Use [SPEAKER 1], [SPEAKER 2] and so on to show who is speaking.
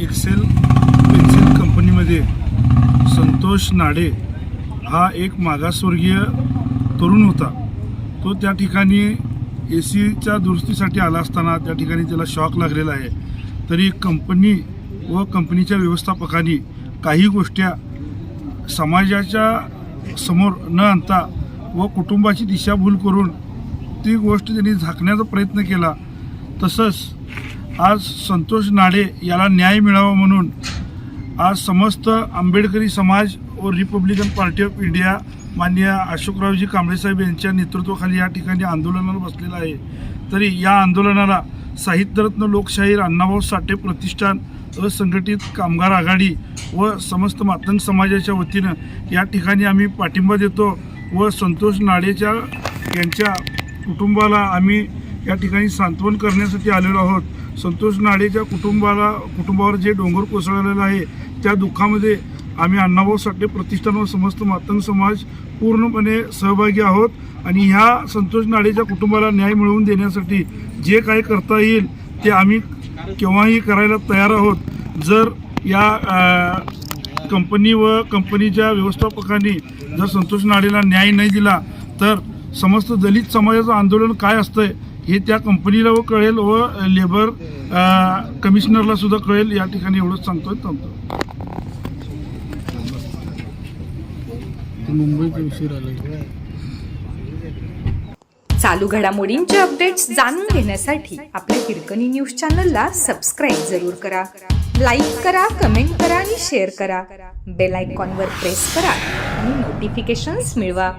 [SPEAKER 1] Excel pencil कंपनीमध्ये संतोष नाडे हा एक मागासवर्गीय तरुण होता. तो त्या ठिकाणी एसीच्या दुरुस्तीसाठी आला असताना त्या ठिकाणी त्याला शॉक लागलेला आहे. तरी कंपनी व कंपनीच्या व्यवस्थापकांनी काही गोष्टी समाजाच्या समोर न आणता व कुटुंबाची दिशाभूल करून ती गोष्ट त्यांनी झाकण्याचा प्रयत्न केला. तसंच आज संतोष नाडे याला न्याय मिळावा म्हणून आज समस्त आंबेडकरी समाज व रिपब्लिकन पार्टी ऑफ इंडिया माननीय अशोकरावजी कांबळे साहेब यांच्या नेतृत्वाखाली या ठिकाणी आंदोलनाला बसलेला आहे. तरी या आंदोलनाला साहित्यरत्न लोकशाहीर अण्णाभाऊ साठे प्रतिष्ठान, असंघटित कामगार आघाडी व समस्त मातंग समाजाच्या वतीनं या ठिकाणी आम्ही पाठिंबा देतो व संतोष नाडेच्या यांच्या कुटुंबाला आम्ही या ठिकाणी सांत्वन करण्यासाठी आलेलो आहोत. संतोष नाडेच्या कुटुंबावर जे डोंगर कोसळलेलं आहे त्या दुःखामध्ये आम्ही अण्णाभाऊ साठे प्रतिष्ठान व समस्त मातंग समाज पूर्णपणे सहभागी आहोत आणि ह्या संतोष नाडेच्या कुटुंबाला न्याय मिळवून देण्यासाठी जे काही करता येईल ते आम्ही केव्हाही करायला तयार आहोत. जर या कंपनी व कंपनीच्या व्यवस्थापकांनी जर संतोष नाडेला न्याय नाही दिला तर समस्त दलित समाजाचं आंदोलन काय असतंय हे त्या कंपनीला व कळेल व लेबर कमिशनरला सुद्धा कळेल. या ठिकाणी एवढंच सांगतोय.
[SPEAKER 2] मुंबईचा उशीर आला.
[SPEAKER 3] चालू घडामोडींचे अपडेट्स जाणून घेण्यासाठी आपल्या हिरकणी न्यूज चॅनलला सबस्क्राईब जरूर करा. लाईक करा, कमेंट करा आणि शेअर करा. बेल आयकॉनवर प्रेस करा आणि नोटिफिकेशन्स मिळवा.